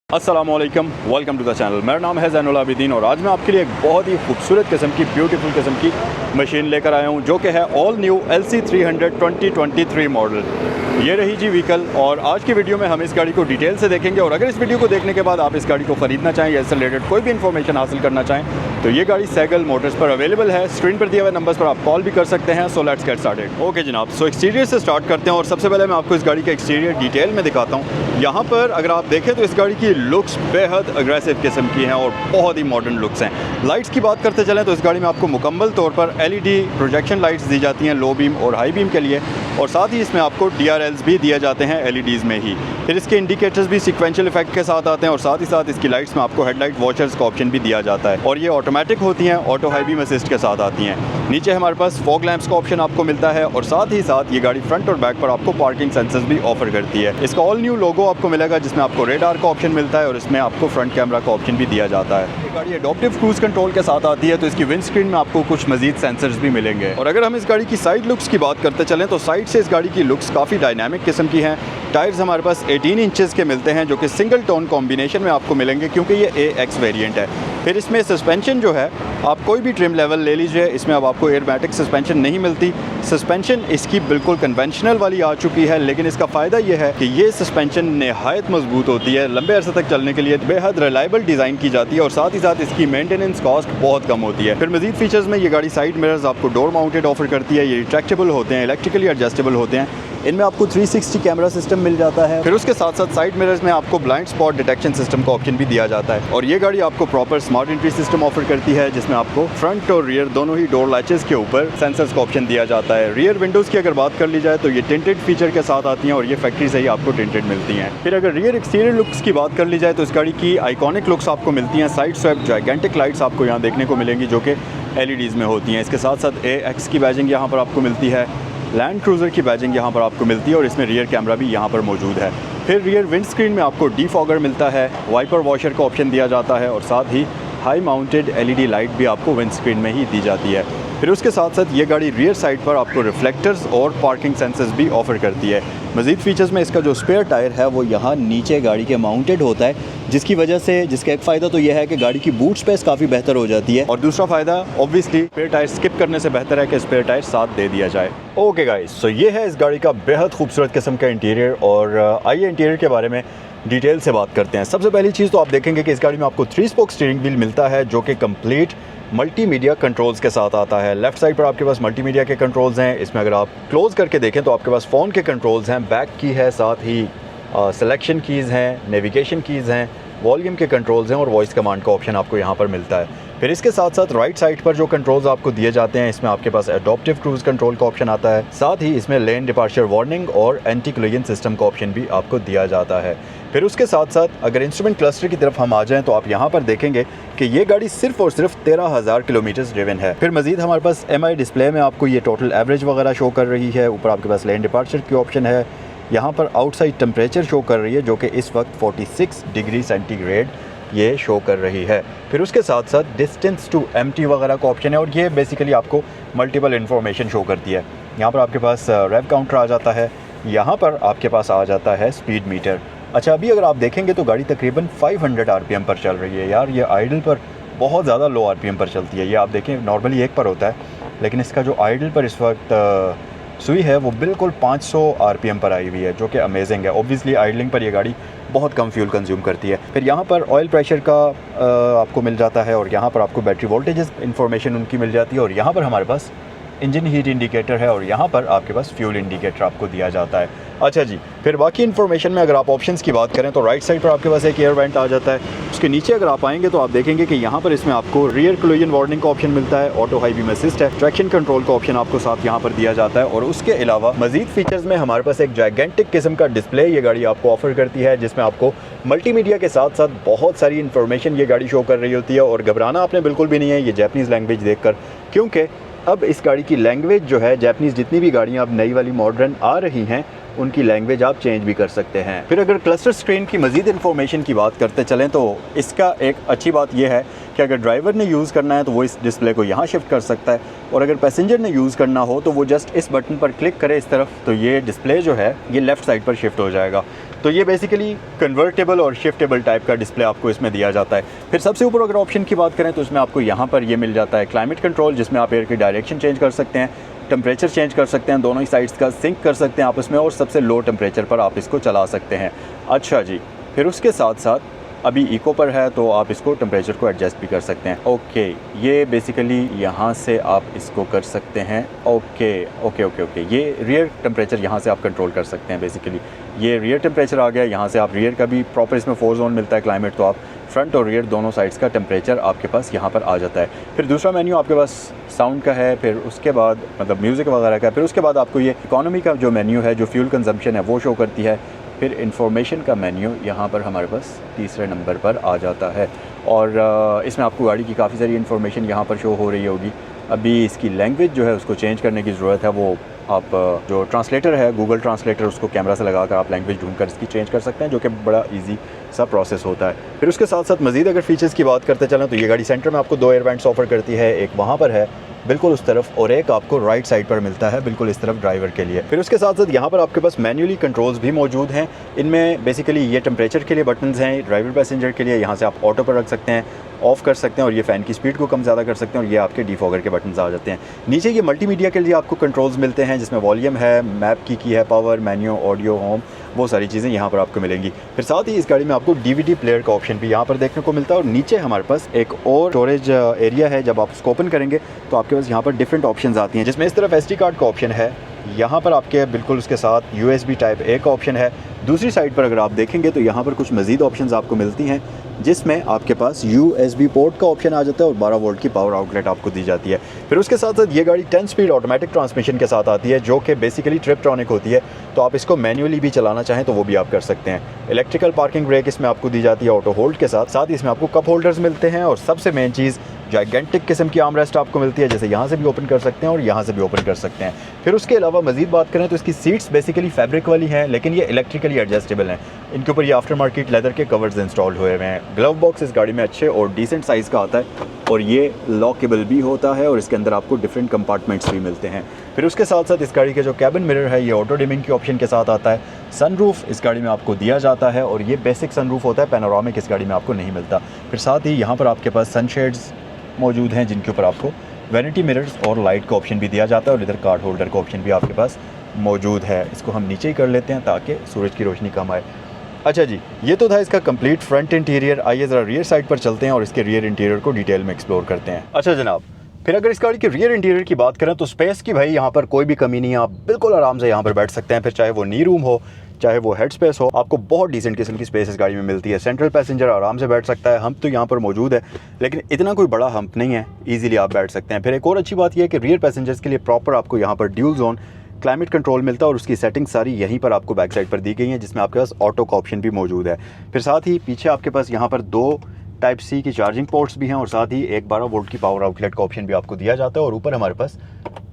अस्सलामुअलैकुम, welcome to the channel. मेरा नाम है ज़ैनुल आबिदीन और आज मैं आपके लिए एक बहुत ही खूबसूरत किस्म की ब्यूटीफुल किस्म की मशीन लेकर आया हूँ जो कि है ऑल न्यू LC300 2023 मॉडल। ये रही जी व्हीकल और आज की वीडियो में हम इस गाड़ी को डिटेल से देखेंगे और अगर इस वीडियो को देखने के बाद आप इस गाड़ी को ख़रीदना चाहें या इससे रिलेटेड कोई भी इन्फॉर्मेशन हासिल करना चाहें तो ये गाड़ी सैगल मोटर्स पर अवेलेबल है। स्क्रीन पर दिए हुए नंबर्स पर आप कॉल भी कर सकते हैं। So let's get started. Okay जनाब, सो एक्सटीरियर से स्टार्ट करते हैं और सबसे पहले मैं आपको इस गाड़ी का एक्सटीरियर डिटेल में दिखाता हूँ। यहाँ पर अगर आप देखें तो इस गाड़ी की लुक्स बेहद अग्रेसिव किस्म की हैं और बहुत ही मॉडर्न लुक्स हैं। लाइट्स की बात करते चलें तो इस गाड़ी में आपको मुकम्मल तौर पर LED प्रोजेक्शन लाइट्स दी जाती हैं लो बीम और हाई बीम के लिए, और साथ ही इसमें आपको DRLs भी दिए जाते हैं LEDs में ही। फिर इसके इंडिकेटर्स भी सीक्वेंशियल इफेक्ट के साथ आते हैं और साथ ही साथ इसकी लाइट्स में आपको हेडलाइट वॉचर्स का ऑप्शन भी दिया जाता है और ये ऑटोमेटिक होती हैं, ऑटो हाई बीम असिस्ट के साथ आती हैं। नीचे हमारे पास फॉग लैंप्स का ऑप्शन आपको मिलता है और साथ ही साथ ये गाड़ी फ्रंट और बैक पर आपको पार्किंग सेंसर्स भी ऑफर करती है। इसका ऑल न्यू लोगो आपको मिलेगा जिसमें आपको रेडार का ऑप्शन मिलता है और इसमें आपको फ्रंट कैमरा का ऑप्शन भी दिया जाता है। ये गाड़ी एडॉप्टिव क्रूज कंट्रोल के साथ आती है तो इसकी विंड स्क्रीन में आपको कुछ मजीद सेंसर्स भी मिलेंगे। और अगर हम इस गाड़ी की साइड लुक्स की बात करते चलें तो साइड से इस गाड़ी की लुक्स काफ़ी डायनामिक किस्म की हैं। टायर्स हमारे पास 18 इंचेस के मिलते हैं जो कि सिंगल टोन कॉम्बिनेशन में आपको मिलेंगे क्योंकि ये AX वेरिएंट है। फिर इसमें सस्पेंशन जो है आप कोई भी ट्रिम लेवल ले लीजिए, इसमें अब आपको एयरमैटिक सस्पेंशन नहीं मिलती। सस्पेंशन इसकी बिल्कुल कन्वेंशनल वाली आ चुकी है, लेकिन इसका फ़ायदा ये है कि ये सस्पेंशन नहायत मजबूत होती है, लंबे अरसे तक चलने के लिए बेहद रिलायबल डिज़ाइन की जाती है और साथ ही साथ इसकी मेंटेनेंस कॉस्ट बहुत कम होती है। फिर मजीद फीचर्स में ये गाड़ी साइड मिरर्स आपको डोर माउंटेड ऑफर करती है। ये रिट्रैक्टेबल होते हैं, इलेक्ट्रिकली एडजस्टेबल होते हैं। इनमें आपको 360 कैमरा सिस्टम मिल जाता है। फिर उसके साथ साथ साइड मिरर्स में आपको ब्लाइंड स्पॉट डिटेक्शन सिस्टम का ऑप्शन भी दिया जाता है और ये गाड़ी आपको proper smart entry system offer करती है जिसमें आपको फ्रंट और रियर दोनों ही डोर लैचेस के ऊपर सेंसर्स का ऑप्शन दिया जाता है। रियर विंडोज़ की अगर बात कर ली जाए तो ये टिंटेड फीचर के साथ आती हैं और ये फैक्ट्री से ही आपको टिंटेड मिलती हैं। फिर अगर रियर एक्सटीरियर लुक्स की बात कर ली जाए तो इस गाड़ी की आइकॉनिक लुक्स आपको मिलती हैं। साइड स्वैप जाइगेंटिक लाइट्स आपको यहाँ देखने को मिलेंगी जो कि LEDs में होती हैं। इसके साथ साथ AX की बैजिंग यहाँ पर आपको मिलती है, लैंड क्रूज़र की बैजिंग यहाँ पर आपको मिलती है और इसमें रियर कैमरा भी यहाँ पर मौजूद है। फिर रियर विंड स्क्रीन में आपको डीफॉगर मिलता है, वाइपर वॉशर का ऑप्शन दिया जाता है और साथ ही हाई माउंटेड LED लाइट भी आपको विंड स्क्रीन में ही दी जाती है। फिर उसके साथ साथ ये गाड़ी रियर साइड पर आपको रिफ्लेक्टर्स और पार्किंग सेंसर्स भी ऑफर करती है। मज़ीद फीचर्स में इसका जो स्पेयर टायर है वो यहाँ नीचे गाड़ी के माउंटेड होता है जिसकी वजह से जिसका एक फ़ायदा तो यह है कि गाड़ी की बूट स्पेस काफ़ी बेहतर हो जाती है और दूसरा फ़ायदा ऑब्वियसली स्पेयर टायर स्किप करने से बेहतर है कि स्पेयर टायर साथ दे दिया जाए। ओके गाइस, सो ये है इस गाड़ी का बेहद खूबसूरत किस्म का इंटीरियर और आइए इंटीरियर के बारे में डिटेल से बात करते हैं। सबसे पहली चीज़ तो आप देखेंगे कि इस गाड़ी में आपको 3 स्पोक स्टीयरिंग व्हील मिलता है जो कि कंप्लीट मल्टीमीडिया कंट्रोल्स के साथ आता है। लेफ़्ट साइड पर आपके पास मल्टीमीडिया के कंट्रोल्स हैं। इसमें अगर आप क्लोज़ करके देखें तो आपके पास फ़ोन के कंट्रोल्स हैं, बैक की है, साथ ही सिलेक्शन कीज़ हैं, नेविगेशन कीज़ हैं, वॉल्यूम के कंट्रोल्स हैं और वॉइस कमांड का ऑप्शन आपको यहाँ पर मिलता है। फिर इसके साथ साथ राइट साइड पर जो कंट्रोल्स आपको दिए जाते हैं इसमें आपके पास एडॉप्टिव क्रूज़ कंट्रोल का ऑप्शन आता है, साथ ही इसमें लेन डिपार्चर वार्निंग और एंटी कोलिजन सिस्टम का ऑप्शन भी आपको दिया जाता है। फिर उसके साथ साथ अगर इंस्ट्रूमेंट क्लस्टर की तरफ हम आ जाएं तो आप यहाँ पर देखेंगे कि ये गाड़ी सिर्फ और सिर्फ 13,000 किलोमीटर ड्रिवन है। फिर मजीद हमारे पास MI डिस्प्ले में आपको ये टोटल एवरेज वगैरह शो कर रही है। ऊपर आपके पास लेन डिपार्चर की ऑप्शन है, यहाँ पर आउटसाइड टेम्परेचर शो कर रही है जो कि इस वक्त 46 डिग्री सेंटीग्रेड ये शो कर रही है। फिर उसके साथ साथ डिस्टेंस टू एम्प्टी वगैरह का ऑप्शन है और ये बेसिकली आपको मल्टीपल इन्फॉर्मेशन शो करती है। यहाँ पर आपके पास रेव काउंटर आ जाता है, यहाँ पर आपके पास आ जाता है स्पीड मीटर। अच्छा, अभी अगर आप देखेंगे तो गाड़ी तकरीबन 500 RPM पर चल रही है। यार ये आइडल पर बहुत ज़्यादा लो RPM पर चलती है। ये आप देखें नॉर्मली 1 पर होता है लेकिन इसका जो आइडल पर इस वक्त सुई है वो बिल्कुल 500 RPM पर आई हुई है जो कि अमेजिंग है। ऑब्वियसली आइडलिंग पर ये गाड़ी बहुत कम फ्यूल कंज्यूम करती है। फिर यहाँ पर ऑयल प्रेशर का आपको मिल जाता है और यहाँ पर आपको बैटरी वोल्टेजेस इन्फॉर्मेशन उनकी मिल जाती है और यहाँ पर हमारे पास इंजन हीट इंडिकेटर है और यहाँ पर आपके पास फ्यूल इंडिकेटर आपको दिया जाता है। अच्छा जी, फिर बाकी इन्फॉर्मेशन में अगर आप ऑप्शंस की बात करें तो राइट साइड पर आपके पास एक एयर वेंट आ जाता है। उसके नीचे अगर आप आएंगे तो आप देखेंगे कि यहाँ पर इसमें आपको रियर कोलिजन वार्निंग का ऑप्शन मिलता है, ऑटो हाई बीम असिस्ट है, ट्रैक्शन कंट्रोल का ऑप्शन आपको साथ यहाँ पर दिया जाता है और उसके अलावा मजीद फीचर्स में हमारे पास एक जाइगेंटिक किस्म का डिस्प्ले ये गाड़ी आपको ऑफर करती है जिसमें आपको मल्टीमीडिया के साथ साथ बहुत सारी इन्फॉर्मेशन ये गाड़ी शो कर रही होती है। और घबराना आपने बिल्कुल भी नहीं है ये जैपनीज़ लैंग्वेज देखकर, क्योंकि अब इस गाड़ी की लैंग्वेज जो है जैपनीज़ जितनी भी गाड़ियाँ अब नई वाली मॉडर्न आ रही हैं उनकी लैंग्वेज आप चेंज भी कर सकते हैं। फिर अगर क्लस्टर स्क्रीन की मज़ीद इन्फॉर्मेशन की बात करते चलें तो इसका एक अच्छी बात यह है कि अगर ड्राइवर ने यूज़ करना है तो वो इस डिस्प्ले को यहाँ शिफ्ट कर सकता है और अगर पैसेंजर ने यूज़ करना हो तो वो जस्ट इस बटन पर क्लिक करे इस तरफ तो ये डिस्प्ले जो है ये लेफ़्ट साइड पर शिफ्ट हो जाएगा। तो ये बेसिकली कन्वर्टेबल और शिफ्टेबल टाइप का डिस्प्ले आपको इसमें दिया जाता है। फिर सबसे ऊपर अगर ऑप्शन की बात करें तो इसमें आपको यहाँ पर ये मिल जाता है क्लाइमेट कंट्रोल, जिसमें आप एयर की डायरेक्शन चेंज कर सकते हैं, टेम्परेचर चेंज कर सकते हैं, दोनों ही साइड्स का सिंक कर सकते हैं आपस में, और सबसे लो टेम्परेचर पर आप इसको चला सकते हैं। अच्छा जी, फिर उसके साथ साथ अभी इको पर है तो आप इसको टेम्परेचर को एडजस्ट भी कर सकते हैं। ओके, ये बेसिकली यहाँ से आप इसको कर सकते हैं। ओके ओके ओके ओके, ये रियर टेम्परेचर यहाँ से आप कंट्रोल कर सकते हैं। बेसिकली ये रियर टेम्परेचर आ गया, यहाँ से आप रियर का भी प्रॉपर इसमें 4 जोन मिलता है क्लाइमेट, तो आप फ्रंट और रियर दोनों साइड्स का टेम्परेचर आपके पास यहाँ पर आ जाता है। फिर दूसरा मेन्यू आपके पास साउंड का है, फिर उसके बाद मतलब म्यूज़िक वगैरह का, फिर उसके बाद आपको ये इकोनॉमी का जो मेन्यू है, जो फ्यूल कंजम्पशन है वो शो करती है। फिर इंफॉर्मेशन का मेन्यू यहाँ पर हमारे पास तीसरे नंबर पर आ जाता है, और इसमें आपको गाड़ी की काफ़ी सारी इन्फॉर्मेशन यहाँ पर शो हो रही होगी। अभी इसकी लैंग्वेज जो है उसको चेंज करने की ज़रूरत है, वो आप जो ट्रांसलेटर है गूगल ट्रांसलेटर, उसको कैमरा से लगाकर आप लैंग्वेज ढूंढकर इसकी चेंज कर सकते हैं, जो कि बड़ा इजी सा प्रोसेस होता है। फिर उसके साथ साथ मज़ीद अगर फीचर्स की बात करते चलें तो ये गाड़ी सेंटर में आपको 2 एयर वेंट्स ऑफर करती है, एक वहाँ पर है बिल्कुल उस तरफ, और एक आपको राइट साइड पर मिलता है बिल्कुल इस तरफ ड्राइवर के लिए। फिर उसके साथ साथ यहाँ पर आपके पास मैन्युअली कंट्रोल्स भी मौजूद हैं। इनमें बेसिकली ये टेम्परेचर के लिए बटन्स हैं, ड्राइवर पैसेंजर के लिए यहाँ से आप ऑटो पर रख सकते हैं, ऑफ़ कर सकते हैं, और ये फ़ैन की स्पीड को कम ज़्यादा कर सकते हैं, और ये आपके डिफॉगर के बटन्स आ जाते हैं। नीचे ये मल्टीमीडिया के लिए आपको कंट्रोल्स मिलते हैं, जिसमें वॉल्यूम है, मैप की है, पावर, मेन्यू, ऑडियो, होम, वो सारी चीज़ें यहाँ पर आपको मिलेंगी। फिर साथ ही इस गाड़ी में आपको DVD प्लेयर का ऑप्शन भी यहाँ पर देखने को मिलता है, और नीचे हमारे पास एक और स्टोरेज एरिया है। जब आप उसको ओपन करेंगे तो आपके पास यहाँ पर डिफरेंट ऑप्शंस आती हैं, जिसमें इस तरफ SD कार्ड का ऑप्शन है, यहाँ पर आपके बिल्कुल उसके साथ USB टाइप A का ऑप्शन है। दूसरी साइड पर अगर आप देखेंगे तो यहाँ पर कुछ मज़ीद ऑप्शंस आपको मिलती हैं, जिसमें आपके पास USB पोर्ट का ऑप्शन आ जाता है, और 12 वोल्ट की पावर आउटलेट आपको दी जाती है। फिर उसके साथ साथ ये गाड़ी 10 स्पीड ऑटोमेटिक ट्रांसमिशन के साथ आती है, जो कि बेसिकली ट्रिपट्रॉनिक होती है, तो आप इसको मैन्युअली भी चलाना चाहें तो वो भी आप कर सकते हैं। इलेक्ट्रिकल पार्किंग ब्रेक इसमें आपको दी जाती है ऑटो होल्ड के साथ, साथ ही इसमें आपको कप होल्डर्स मिलते हैं, और सबसे मेन चीज़ जाइगेंटिक किस्म की आर्मरेस्ट आपको मिलती है, जैसे यहाँ से भी ओपन कर सकते हैं और यहाँ से भी ओपन कर सकते हैं। फिर उसके अलावा मज़ीद बात करें तो इसकी सीट्स बेसिकली फैब्रिक वाली हैं, लेकिन ये इलेक्ट्रिकली एडजस्टेबल हैं। इनके ऊपर ये आफ्टर मार्केट लेदर के कवर्स इंस्टॉल हुए हुए हैं। ग्लव बॉक्स इस गाड़ी में अच्छे और डिसेंट साइज़ का आता है, और ये लॉकेबल भी होता है, और इसके अंदर आपको डिफरेंट कंपार्टमेंट्स भी मिलते हैं। फिर उसके साथ साथ इस गाड़ी के जो कैबिन मिरर है ये ऑटो डिमिंग के ऑप्शन के साथ आता है। सनरूफ इस गाड़ी में आपको दिया जाता है, और ये बेसिक सनरूफ होता है, पैनोरामिक इस गाड़ी में आपको नहीं मिलता। फिर साथ ही यहाँ पर आपके पास सनशेड्स मौजूद हैं, जिनके ऊपर आपको वैनिटी मिरर्स और लाइट का ऑप्शन भी दिया जाता है, और इधर कार्ड होल्डर का ऑप्शन भी आपके पास मौजूद है। इसको हम नीचे ही कर लेते हैं ताकि सूरज की रोशनी कम आए। अच्छा जी, ये तो था इसका कंप्लीट फ्रंट इंटीरियर। आइए ज़रा रियर साइड पर चलते हैं और इसके रियर इंटीरियर को डिटेल में एक्सप्लोर करते हैं। अच्छा जनाब, फिर अगर इस गाड़ी के रियर इंटीरियर की बात करें तो स्पेस की भाई यहाँ पर कोई भी कमी नहीं है, आप बिल्कुल आराम से यहाँ पर बैठ सकते हैं। फिर चाहे वो नी रूम हो, चाहे वो हेड स्पेस हो, आपको बहुत डिसेंट किस्म की स्पेस इस गाड़ी में मिलती है। सेंट्रल पैसेंजर आराम से बैठ सकता है, हम्प तो यहाँ पर मौजूद है, लेकिन इतना कोई बड़ा हम्प नहीं है, इजीली आप बैठ सकते हैं। फिर एक और अच्छी बात यह है कि रियर पैसेंजर्स के लिए प्रॉपर आपको यहाँ पर ड्यूल जोन क्लाइमेट कंट्रोल मिलता है, और उसकी सेटिंग सारी यहीं पर आपको बैक साइड पर दी गई है, जिसमें आपके पास ऑटो का ऑप्शन भी मौजूद है। फिर साथ ही पीछे आपके पास यहाँ पर 2 टाइप C की चार्जिंग पोर्ट्स भी हैं, और साथ ही एक 12 वोल्ट की पावर आउटलेट का ऑप्शन भी आपको दिया जाता है, और ऊपर हमारे पास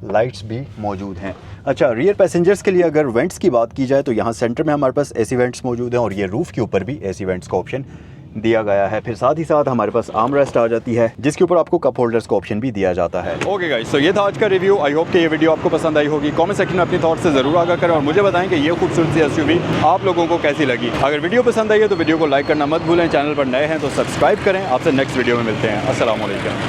लाइट्स भी मौजूद हैं। अच्छा, रियर पैसेंजर्स के लिए अगर वेंट्स की बात की जाए तो यहाँ सेंटर में हमारे पास AC वेंट्स मौजूद हैं, और ये रूफ़ के ऊपर भी AC वेंट्स का ऑप्शन दिया गया है। फिर साथ ही साथ हमारे पास आर्म रेस्ट आ जाती है, जिसके ऊपर आपको कप होल्डर्स का ऑप्शन भी दिया जाता है। ओके गाइस, तो ये था आज का रिव्यू। आई होप कि ये वीडियो आपको पसंद आई होगी। कमेंट सेक्शन में अपनी थॉट्स से ज़रूर आगाह करें, और मुझे बताएं कि ये खूबसूरत सी SUV आप लोगों को कैसी लगी। अगर वीडियो पसंद आई है तो वीडियो को लाइक करना मत भूलें, चैनल पर नए हैं तो सब्सक्राइब करें। आपसे नेक्स्ट वीडियो में मिलते हैं। अस्सलाम वालेकुम।